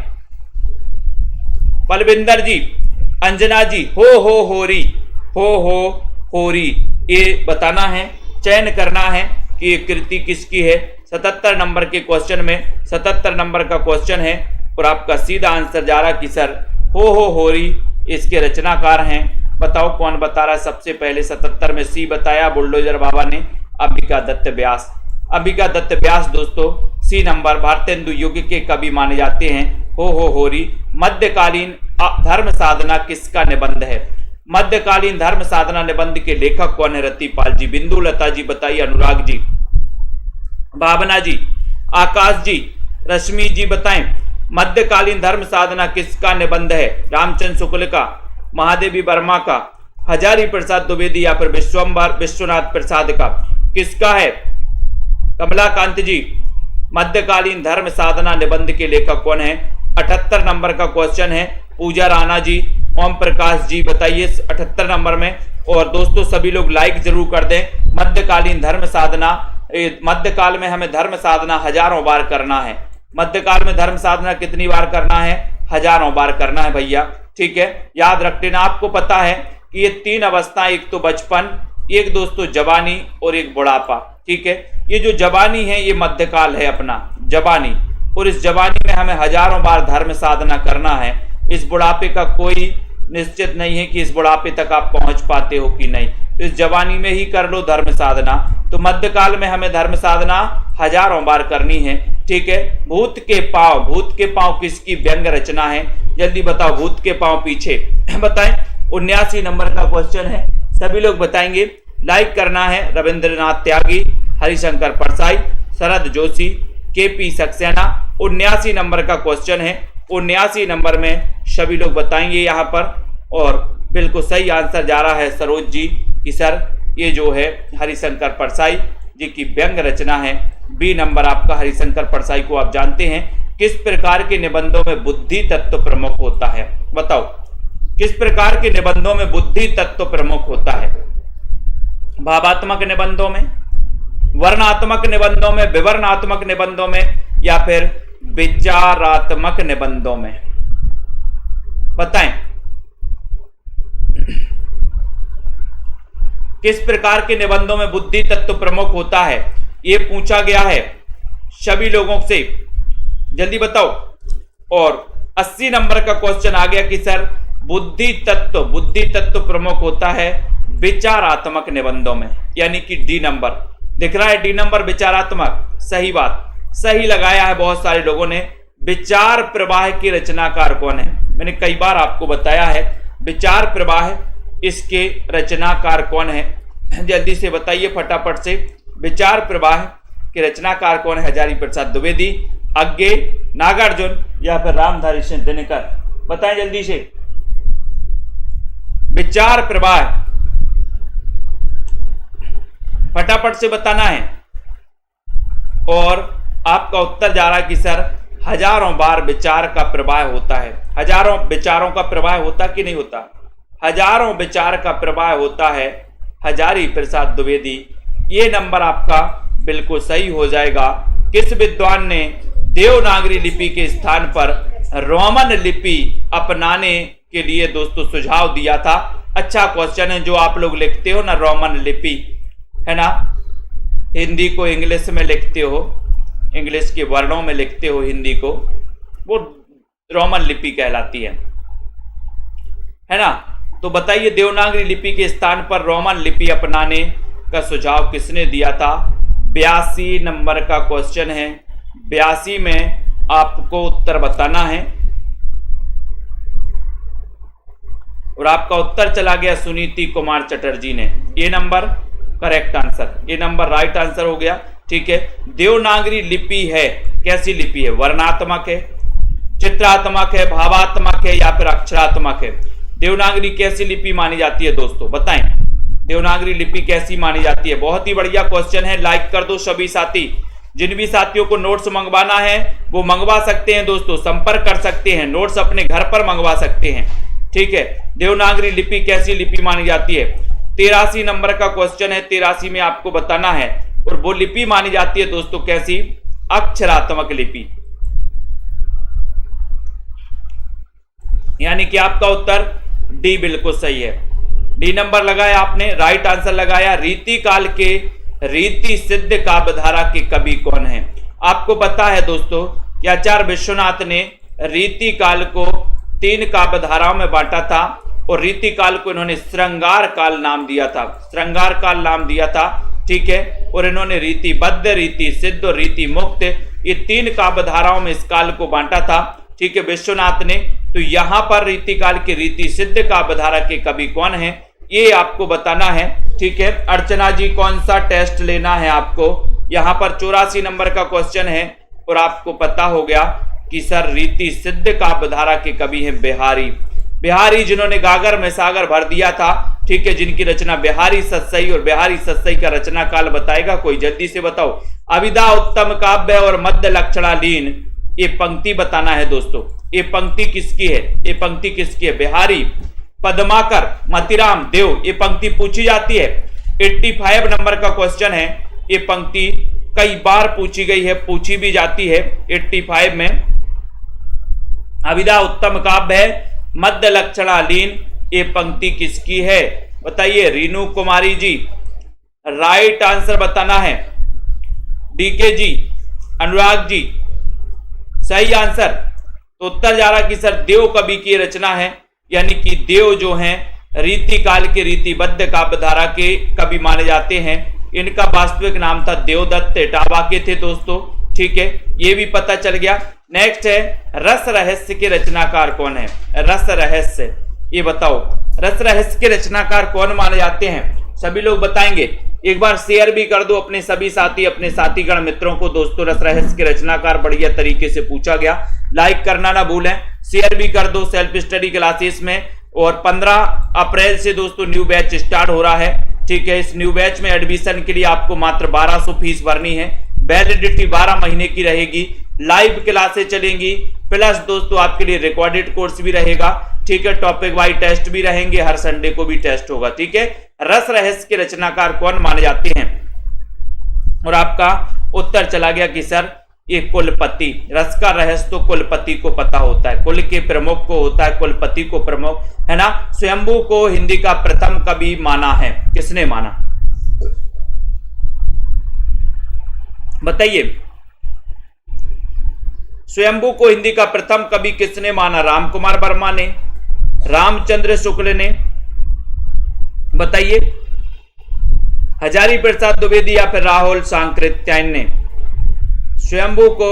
पलविंदर जी, अंजना जी, हो होरी, हो होरी, ये बताना है, चयन करना है कि ये कृति किसकी है। 77 नंबर के क्वेश्चन में 77 नंबर का क्वेश्चन है और आपका सीधा आंसर जा रहा कि सर हो होरी इसके रचनाकार हैं। बताओ कौन बता रहा है सबसे पहले? 77 में सी बताया बुलडोजर बाबा ने, अंबिका दत्त व्यास। अंबिका दत्त व्यास दोस्तों सी नंबर भारतेंदु युग के कवि माने जाते हैं। हो होरी। मध्यकालीन धर्म साधना किसका निबंध है? मध्यकालीन धर्म साधना निबंध के लेखक कौन है? रतिपाल जी। बिंदु लता जी बताइए। अनुराग जी, भावना जी, आकाश जी, रश्मि जी बताएं। मध्यकालीन धर्म साधना किसका निबंध है? रामचंद्र शुक्ल का, महादेवी वर्मा का, हजारी प्रसाद द्विवेदी या फिर विश्वनाथ प्रसाद का? किसका है? कमलाकांत जी, मध्यकालीन धर्म साधना निबंध के लेखक कौन है? 78 नंबर का क्वेश्चन है। पूजा राणा जी, ओम प्रकाश जी बताइए 78 नंबर में। और दोस्तों सभी लोग लाइक जरूर कर दें। मध्यकालीन धर्म साधना, मध्यकाल में हमें धर्म साधना हजारों बार करना है। मध्यकाल में धर्म साधना कितनी बार करना है? हजारों बार करना है भैया, ठीक है। याद रख लेना। आपको पता है कि ये 3 अवस्थाएं, एक तो बचपन, एक दोस्तों जवानी और एक बुढ़ापा, ठीक है। ये जो जवानी है ये मध्यकाल है अपना, जवानी, और इस जवानी में हमें हजारों बार धर्म साधना करना है। इस बुढ़ापे का कोई निश्चित नहीं है कि इस बुढ़ापे तक आप पहुंच पाते हो कि नहीं, तो इस जवानी में ही कर लो धर्म साधना। तो मध्यकाल में हमें धर्म साधना हजारों बार करनी है, ठीक है। भूत के पांव किसकी व्यंग रचना है? जल्दी बताओ। भूत के पांव पीछे बताएं। 79 नंबर का क्वेश्चन है, सभी लोग बताएंगे। लाइक करना है। रविंद्रनाथ त्यागी, हरिशंकर परसाई, शरद जोशी, केपी सक्सेना। 79 नंबर का क्वेश्चन है। 79 नंबर में सभी लोग बताएंगे यहाँ पर, और बिल्कुल सही आंसर जा रहा है सरोज जी कि सर ये जो है हरिशंकर परसाई जी की व्यंग रचना है। बी नंबर आपका। हरिशंकर परसाई को आप जानते हैं। किस प्रकार के निबंधों में बुद्धि तत्व प्रमुख होता है? बताओ, किस प्रकार के निबंधों में बुद्धि तत्व प्रमुख होता है? भावात्मक निबंधों में, वर्णात्मक निबंधों में, विवरणात्मक निबंधों में, या फिर विचारात्मक निबंधों में? बताएं। किस प्रकार के निबंधों में बुद्धि तत्व प्रमुख होता है? यह पूछा गया है सभी लोगों से, जल्दी बताओ। और 80 नंबर का क्वेश्चन आ गया कि सर बुद्धि तत्व प्रमुख होता है विचारात्मक निबंधों में, यानी कि डी नंबर दिख रहा है। डी नंबर विचारात्मक, सही बात, सही लगाया है बहुत सारे लोगों ने। विचार प्रवाह के रचनाकार कौन है? मैंने कई बार आपको बताया है विचार प्रवाह, इसके रचनाकार कौन है? जल्दी से बताइए फटाफट से। विचार प्रवाह के रचनाकार कौन है? हजारी प्रसाद द्विवेदी, अज्ञे, नागार्जुन या फिर रामधारी सिंह दिनकर? बताएं जल्दी से। विचार प्रवाह फटाफट से बताना है। और आपका उत्तर जा रहा है कि सर हजारों बार विचार का प्रवाह होता है। हजारों विचारों का प्रवाह होता कि नहीं होता? हजारों विचार का प्रवाह होता है। हजारी प्रसाद द्विवेदी, ये नंबर आपका बिल्कुल सही हो जाएगा। किस विद्वान ने देवनागरी लिपि के स्थान पर रोमन लिपि अपनाने के लिए दोस्तों सुझाव दिया था? अच्छा क्वेश्चन है। जो आप लोग लिखते हो ना रोमन लिपि, है ना, हिंदी को इंग्लिश में लिखते हो, इंग्लिश के वर्णों में लिखते हो हिंदी को, वो रोमन लिपि कहलाती है ना। तो बताइए देवनागरी लिपि के स्थान पर रोमन लिपि अपनाने का सुझाव किसने दिया था? 82 नंबर का क्वेश्चन है। 82 में आपको उत्तर बताना है और आपका उत्तर चला गया सुनीति कुमार चटर्जी ने। ए नंबर करेक्ट आंसर, ए नंबर राइट आंसर हो गया। ठीक है, देवनागरी लिपि है, कैसी लिपि है? वर्णात्मक है, चित्रात्मक है, भावात्मक है या फिर अक्षरात्मक है? देवनागरी कैसी लिपि मानी जाती है दोस्तों, बताएं। देवनागरी लिपि कैसी मानी जाती है? बहुत ही बढ़िया क्वेश्चन है, लाइक कर दो सभी साथी। जिन भी साथियों को नोट्स मंगवाना है वो मंगवा सकते हैं दोस्तों, संपर्क कर सकते हैं, नोट्स अपने घर पर मंगवा सकते हैं। ठीक है, देवनागरी लिपि कैसी लिपि मानी जाती है? 83 नंबर का क्वेश्चन है, 83 में आपको बताना है। और वो लिपि मानी जाती है दोस्तों कैसी? अक्षरात्मक लिपि। यानी कि आपका उत्तर डी बिल्कुल सही है। डी नंबर लगाया आपने, राइट आंसर लगाया। रीति काल के रीति सिद्ध काव्यधारा के कवि कौन है? आपको पता है दोस्तों कि आचार्य विश्वनाथ ने रीति काल को 3 काव्यधाराओं में बांटा था और रीति काल को इन्होंने श्रृंगार काल नाम दिया था, श्रृंगार काल नाम दिया था। ठीक है, और इन्होंने रीतिबद्ध, रीति सिद्ध और रीति मुक्त, ये 3 काव्यधाराओं में इस काल को बांटा था। ठीक है, विश्वनाथ ने। तो यहां पर रीति काल के रीति सिद्ध काव्यधारा के कवि कौन है ये आपको बताना है। ठीक है, अर्चना जी कौन सा टेस्ट लेना है आपको? यहां पर 84 नंबर का क्वेश्चन है और आपको पता हो गया कि सर रीति सिद्ध काव्यधारा के कवि हैं बिहारी। बिहारी जिन्होंने गागर में सागर भर दिया था। ठीक है, जिनकी रचना बिहारी सतसई, और बिहारी सतसई का रचना काल बताएगा कोई? जल्दी से बताओ। अभिधा उत्तम काव्य और मध्य लक्षणालीन, ये पंक्ति बताना है दोस्तों। ये पंक्ति किसकी है? ये पंक्ति किसकी है? बिहारी, पद्माकर, मतिराम, देव, ये पंक्ति पूछी जाती है। 85 नंबर का क्वेश्चन है। ये पंक्ति कई बार पूछी गई है, पूछी भी जाती है। 85 में अभिधा उत्तम काव्य है, मध्य लक्षणालीन, ये पंक्ति किसकी है? बताइए रीनू कुमारी जी, राइट आंसर बताना है। डीके जी, अनुराग जी, सही आंसर। तो उत्तर जा रहा कि सर देव कवि की रचना है, यानी कि देव जो हैं रीति काल के रीतिबद्ध काव्यधारा के कवि माने जाते हैं। इनका वास्तविक नाम था देवदत्त इटावा के थे दोस्तों। ठीक है, ये भी पता चल गया। नेक्स्ट है रस रहस्य के रचनाकार कौन है? रस रहस्य, ये बताओ रस रहस्य के रचनाकार कौन माने जाते हैं? सभी लोग बताएंगे। एक बार शेयर भी कर दो अपने सभी साथी, अपने साथीगण मित्रों को दोस्तों। रस रहस्य के रचनाकार बढ़िया तरीके से पूछा गया, लाइक करना ना भूलें, शेयर भी कर दो सेल्फ स्टडी क्लासेस में। और 15 अप्रैल से दोस्तों न्यू बैच स्टार्ट हो रहा है। ठीक है, इस न्यू बैच में एडमिशन के लिए आपको मात्र 1200 फीस भरनी है। वैलिडिटी 12 महीने की रहेगी। लाइव क्लासेस चलेंगी, प्लस दोस्तों आपके लिए रिकॉर्डेड कोर्स भी रहेगा। ठीक है, टॉपिक वाइज टेस्ट भी रहेंगे, हर संडे को भी टेस्ट होगा। ठीक है, रस रहस्य के रचनाकार कौन माने जाते हैं? और आपका उत्तर चला गया कि सर ये कुलपति। रस का रहस्य तो कुलपति को पता होता है, कुल के प्रमुख को होता है, कुलपति को प्रमुख, है ना। स्वयंभू को हिंदी का प्रथम कवि माना है, किसने माना? बताइए, स्वयंभू को हिंदी का प्रथम कवि किसने माना? राम कुमार वर्मा ने, रामचंद्र शुक्ल ने, बताइए, हजारी प्रसाद द्विवेदी या फिर राहुल सांकृत्यायन ने? स्वयंभू को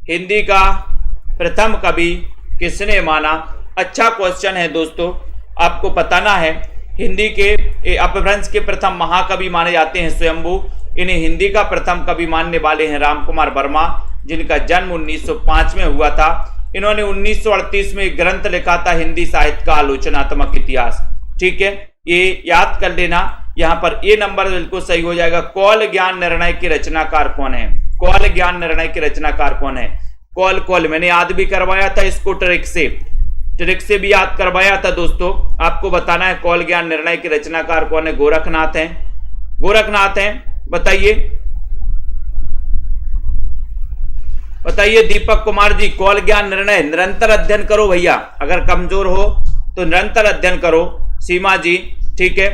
हिंदी का प्रथम कवि किसने माना? अच्छा क्वेश्चन है दोस्तों, आपको बताना है। हिंदी के अपभ्रंश के प्रथम महाकवि माने जाते हैं स्वयंभू। इन्हें हिंदी का प्रथम कवि मानने वाले हैं राम कुमार वर्मा, जिनका जन्म 1905 में हुआ था। इन्होंने 1938 में एक ग्रंथ लिखा था, हिंदी साहित्य का आलोचनात्मक इतिहास। ठीक है, ये याद कर लेना। यहाँ पर ए नंबर बिल्कुल सही हो जाएगा। कौल ज्ञान निर्णय के रचनाकार कौन है? कौल ज्ञान निर्णय के रचनाकार कौन है? कौल मैंने याद भी करवाया था इसको, ट्रिक से भी याद करवाया था दोस्तों। आपको बताना है कौल ज्ञान निर्णय के रचनाकार कौन है? गोरखनाथ हैं। बताइए दीपक कुमार जी, कौल ज्ञान निर्णय निरंतर अध्ययन करो भैया, अगर कमजोर हो तो निरंतर अध्ययन करो। सीमा जी, ठीक है।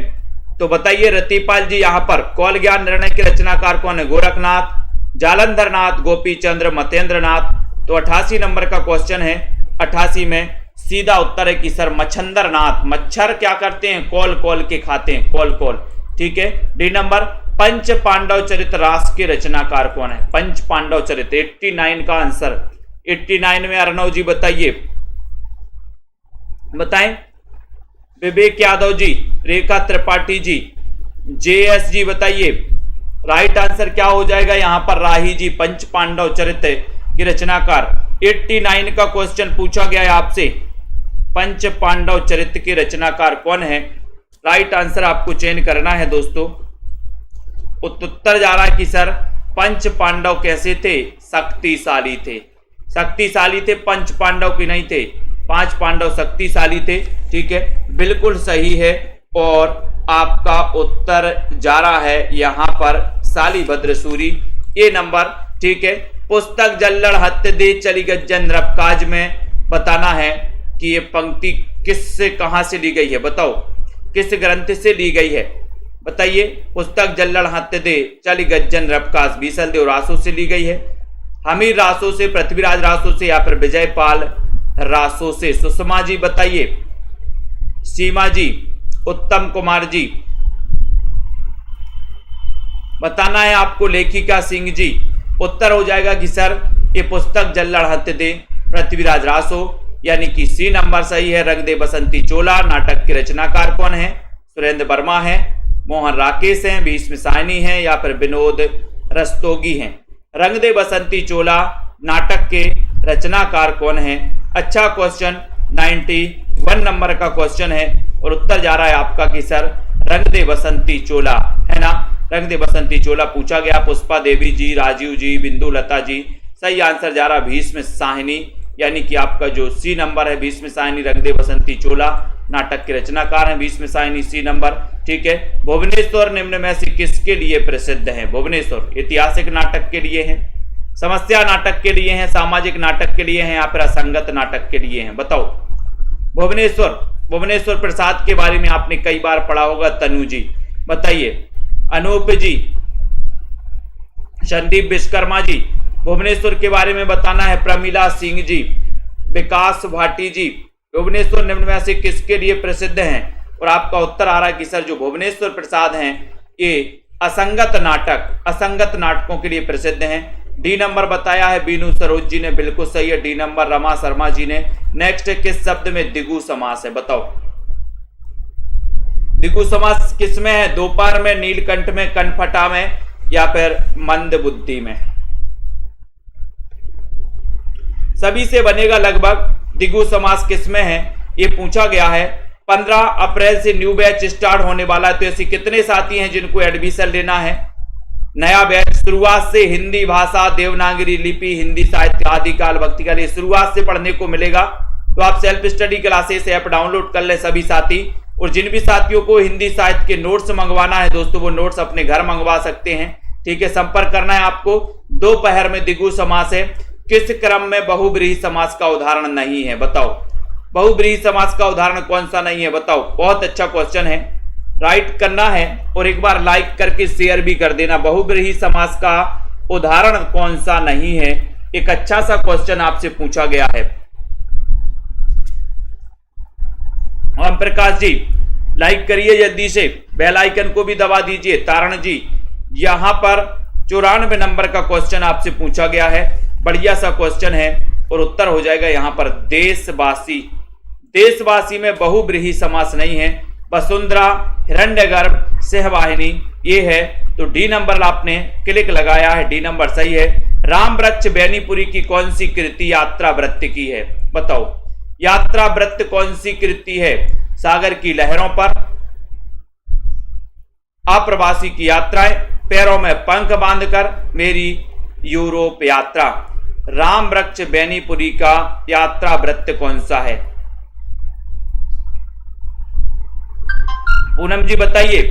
तो बताइए रतिपाल जी, यहां पर कौल ज्ञान निर्णय के रचनाकार कौन है? गोरखनाथ। जालंधर नाथ, गोपी चंद्र, मतेंद्र नाथ। तो 88 नंबर का क्वेश्चन है। 88 में सीधा उत्तर है कि सर मच्छंदर नाथ। मच्छर क्या करते हैं? कॉल कॉल के खाते हैं, कॉल कॉल। ठीक है। डी नंबर, पंच पांडव चरित रास के रचनाकार कौन है? पंच पांडव चरित 89 का आंसर। 89 में अर्णव जी बताइए, बताएं। विवेक यादव जी, रेखा त्रिपाठी जी, जेएस जी बताइए। राइट आंसर क्या हो जाएगा यहां पर? राही जी, पंच पांडव चरित के रचनाकार। 89 का क्वेश्चन पूछा गया है आपसे, पंच पांडव चरित्र के रचनाकार कौन है? राइट आंसर आपको चयन करना है दोस्तों। उत्तर जा रहा है कि सर पंच पांडव कैसे थे? शक्तिशाली थे। शक्तिशाली थे, पंच पांडव की नहीं थे। 5 पांडव शक्तिशाली थे। ठीक है, बिल्कुल सही है। और आपका उत्तर जा रहा है यहां पर शालिभद्र सूरी, ये नंबर। ठीक है। पुस्तक जल्लड़ हत्य दे चली गज्जन रबकाज में बताना है कि ये पंक्ति किससे कहां से ली गई है? बताओ, किस ग्रंथ से ली गई है? बताइए। पुस्तक जल्लड़ हत्य दे चली गज्जन रबकाज बीसल देव रासो से ली गई है, हमीर रासो से, पृथ्वीराज रासो से, या फिर विजयपाल रासो से? सुषमा जी बताइए, सीमा जी, उत्तम कुमार जी बताना है आपको। लेखिका सिंह जी, उत्तर हो जाएगा कि सर ये पुस्तक जल्लड़ हत्य दे पृथ्वीराज रासो, यानी कि सी नंबर सही है। रंग दे बसंती चोला नाटक के रचनाकार कौन है? सुरेंद्र वर्मा है, मोहन राकेश हैं, भीष्म साहनी हैं, या फिर विनोद रस्तोगी हैं? रंग दे बसंती चोला नाटक के रचनाकार कौन है? अच्छा क्वेश्चन, 91 नंबर का क्वेश्चन है। और उत्तर जा रहा है आपका कि सर रंग दे बसंती चोला, है ना? रंग दे बसंती चोला पूछा गया। पुष्पा देवी जी, राजीव जी, बिंदु लता जी, सही आंसर जा रहा भीष्म साहनी, यानी कि आपका जो सी नंबर है भीष्म साहनी। रंग दे बसंती चोला नाटक के रचनाकार हैं भीष्म साहनी, सी नंबर। ठीक है। भुवनेश्वर निम्न में से किसके लिए प्रसिद्ध है? भुवनेश्वर ऐतिहासिक नाटक के लिए है, समस्या नाटक के लिए है, सामाजिक नाटक के लिए है, या फिर असंगत नाटक के लिए है? बताओ। भुवनेश्वर प्रसाद के बारे में आपने कई बार पढ़ा होगा। तनु जी बताइए। अनूप जी, संदीप विश्वकर्मा जी, भुवनेश्वर के बारे में बताना है। प्रमिला सिंह जी, विकास भाटी जी, भुवनेश्वर निम्न में से किसके लिए प्रसिद्ध हैं? और आपका उत्तर आ रहा है कि सर जो भुवनेश्वर प्रसाद हैं ये असंगत नाटकों के लिए प्रसिद्ध हैं। डी नंबर बताया है बीनू सरोज जी ने, बिल्कुल सही है। डी नंबर रमा शर्मा जी ने। नेक्स्ट, किस शब्द में दिगु समास है? बताओ। दिगु समास किस में है? दोपहर में, नीलकंठ में, कनफटा में, या फिर मंद बुद्धि में? सभी से बनेगा लगभग। दिगु समास किस में है ये पूछा गया है। 15 अप्रैल से न्यू बैच स्टार्ट होने वाला है। तो ऐसे कितने साथी हैं जिनको एडमिशन लेना है? नया बैच शुरुआत से हिंदी भाषा, देवनागरी लिपि, हिंदी साहित्य, आदिकाल, भक्तिकाल, ये शुरुआत से पढ़ने को मिलेगा। तो आप self study classes app download कर ले सभी साथी। और जिन भी साथियों को हिंदी साहित्य के नोट्स मंगवाना है दोस्तों, वो नोट्स अपने घर मंगवा सकते हैं। ठीक है। संपर्क करना है आपको। दोपहर में दिगु समास है। किस क्रम में बहुब्रीहि समास का उदाहरण नहीं है? बताओ। बहुब्रीहि समास का उदाहरण कौन सा नहीं है? बताओ। बहुत अच्छा क्वेश्चन है, राइट करना है और एक बार लाइक करके शेयर भी कर देना। बहुब्रीहि समास का उदाहरण कौन सा नहीं है? एक अच्छा सा क्वेश्चन आपसे पूछा गया है। ओम प्रकाश जी लाइक करिए जल्दी से, बेल आइकन को भी दबा दीजिए। तारण जी, यहां पर 94 नंबर का क्वेश्चन आपसे पूछा गया है, बढ़िया सा क्वेश्चन है और उत्तर हो जाएगा यहां पर देशवासी। देशवासी में बहुब्रीहि समास नहीं है। वसुंधरा, हिरण्यगर्भ, सिंहवाहिनी ये है। तो डी नंबर आपने क्लिक लगाया है, डी नंबर सही है। राम वृक्ष बेनीपुरी की कौन सी कृति यात्रा वृत्त की है? बताओ। यात्रा वृत्त कौन सी कृति है? सागर की लहरों पर, अप्रवासी की यात्राएं, पैरों में पंख बांधकर, मेरी यूरोप यात्रा। राम वृक्ष बेनीपुरी का यात्रा वृत्त कौन सा है? पूनम जी बताइए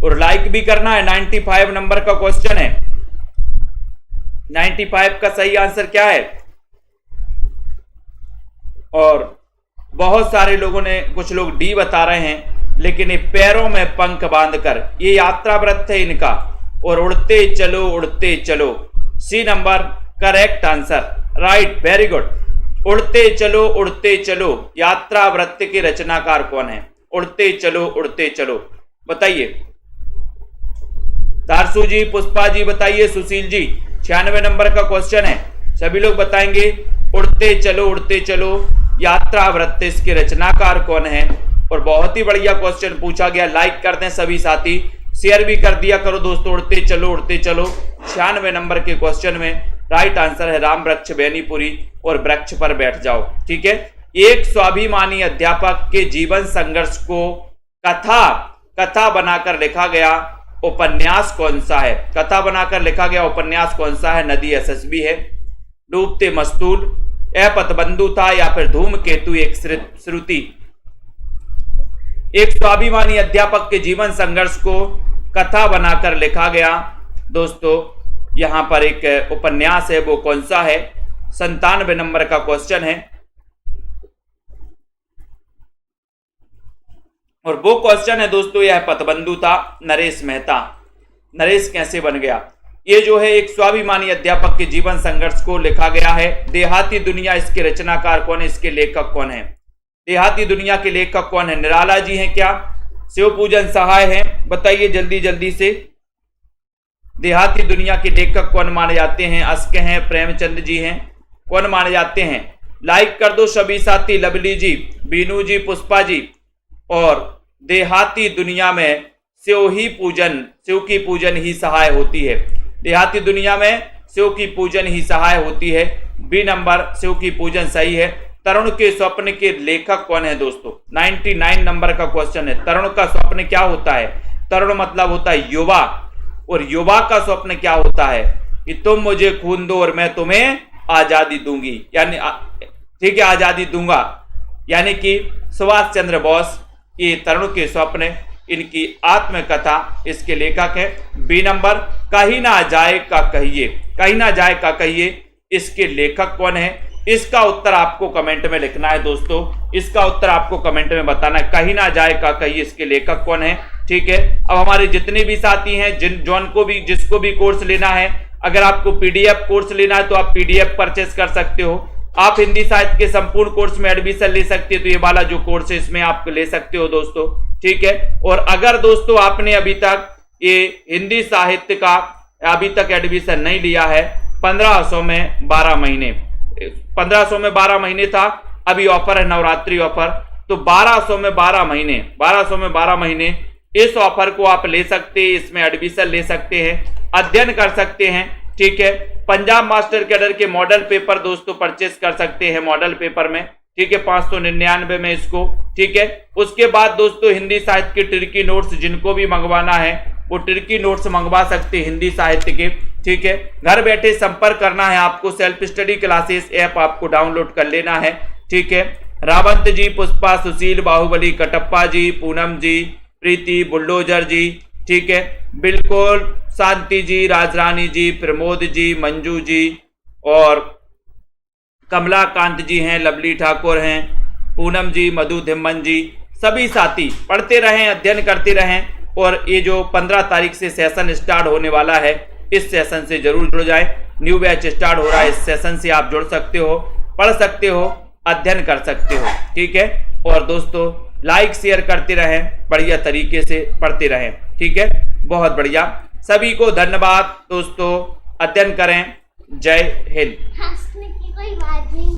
और लाइक भी करना है। 95 नंबर का क्वेश्चन है। 95 का सही आंसर क्या है? और बहुत सारे लोगों ने, कुछ लोग डी बता रहे हैं, लेकिन ये पैरों में पंख बांधकर, ये यात्रा व्रत है इनका। और उड़ते चलो। C number correct answer, right, very good. उड़ते चलो यात्रा वृत्त के रचनाकार कौन है? उड़ते चलो बताइए। तारसू जी, पुष्पा जी बताइए, सुशील जी। 96 नंबर का क्वेश्चन है, सभी लोग बताएंगे। उड़ते चलो यात्रा वृत्त इसके रचनाकार कौन है? और बहुत ही बढ़िया क्वेश्चन पूछा गया। लाइक कर दें सभी साथी, शेयर भी कर दिया करो दोस्तों। उड़ते चलो 96 नंबर के क्वेश्चन में राइट आंसर है राम वृक्ष बेनीपुरी और वृक्ष पर बैठ जाओ। ठीक है। एक स्वाभिमानी अध्यापक के जीवन संघर्ष को कथा बनाकर लिखा गया उपन्यास कौन सा है? कथा बनाकर लिखा गया उपन्यास कौन सा है? नदी यशस्वी है, डूबते मस्तूल, पतबंधु था, या फिर धूमकेतु एक श्रुति। एक स्वाभिमानी अध्यापक के जीवन संघर्ष को कथा बनाकर लिखा गया दोस्तों, यहां पर एक उपन्यास है, वो कौन सा है? 97 नंबर का क्वेश्चन है। और वो क्वेश्चन है दोस्तों, यह पतबंधु था, नरेश मेहता। नरेश कैसे बन गया? ये जो है एक स्वाभिमानी अध्यापक के जीवन संघर्ष को लिखा गया है। देहाती दुनिया इसके रचनाकार कौन है? इसके लेखक कौन है? देहाती दुनिया के लेखक कौन है? निराला जी हैं क्या? शिवपूजन सहाय हैं? बताइए जल्दी जल्दी से। देहाती दुनिया के लेखक कौन माने जाते हैं? अश्क हैं, प्रेमचंद जी हैं, कौन माने जाते हैं? लाइक कर दो सभी साथी। लवली जी, बीनू जी, पुष्पा जी। और देहाती दुनिया में शिव की पूजन ही सहाय होती है। देहाती दुनिया में शिव की पूजन ही सहाय होती है। बी नंबर, शिव की पूजन सही है। तरुण के स्वप्न के लेखक कौन है दोस्तों? 99 नंबर का क्वेश्चन है। तरुण का स्वप्न क्या होता है? तरुण मतलब होता है युवा, और युवा का स्वप्न क्या होता है? कि तुम मुझे खून दो और मैं तुम्हें आजादी दूंगी, यानी ठीक है, आजादी दूंगा, यानी कि सुभाष चंद्र बोस। ये तरुण के स्वप्न इनकी आत्मकथा, इसके लेखक है। बी नंबर, कहीं ना जाए का कहिए। कहीं ना जाए का कहिए इसके लेखक कौन है? इसका उत्तर आपको कमेंट में लिखना है दोस्तों। इसका उत्तर आपको कमेंट में बताना है, कहीं ना जाए का कहिए इसके लेखक कौन है। ठीक है। अब हमारे जितने भी साथी हैं, जिसको भी कोर्स लेना है, अगर आपको पीडीएफ कोर्स लेना है तो आप पीडीएफ परचेस कर सकते हो। आप हिंदी साहित्य के संपूर्ण कोर्स में एडमिशन ले सकते हो, तो ये वाला जो कोर्स है इसमें आप ले सकते हो दोस्तों। ठीक है। और अगर दोस्तों आपने अभी तक ये हिंदी साहित्य का अभी तक एडमिशन नहीं लिया है, 1500 में 12 महीने, 1500 में 12 महीने था, अभी ऑफर है नवरात्रि ऑफर, तो 1200 में 12 महीने इस ऑफर को आप ले सकते हैं। इसमें एडमिशन ले सकते हैं, अध्ययन कर सकते हैं। ठीक है। पंजाब मास्टर कैडर के मॉडल पेपर दोस्तों परचेस कर सकते हैं मॉडल पेपर में। ठीक है, 599 में इसको। ठीक है। उसके बाद दोस्तों हिंदी साहित्य के ट्रिकी नोट्स जिनको भी मंगवाना है वो ट्रिकी नोट्स मंगवा सकते हैं हिंदी साहित्य के। ठीक है। घर बैठे संपर्क करना है आपको। सेल्फ स्टडी क्लासेस ऐप आपको डाउनलोड कर लेना है। ठीक है। रावंत जी, पुष्पा, सुशील, बाहुबली, कटप्पा जी, पूनम जी, प्रीति, बुलडोजर जी। ठीक है, बिल्कुल, शांति जी, राजरानी जी, प्रमोद जी, मंजू जी और कमलाकांत जी हैं, लवली ठाकुर हैं, पूनम जी, मधु धिम्मन जी। सभी साथी पढ़ते रहें, अध्ययन करते रहें। और ये जो 15 तारीख से सेशन स्टार्ट होने वाला है, इस सेशन से जरूर जुड़ जाए। न्यू बैच स्टार्ट हो रहा है, इस सेशन से आप जुड़ सकते हो, पढ़ सकते हो, अध्ययन कर सकते हो। ठीक है। और दोस्तों लाइक शेयर करते रहें, बढ़िया तरीके से पढ़ते रहें। ठीक है, बहुत बढ़िया। सभी को धन्यवाद दोस्तों, अध्ययन करें। जय हिंद।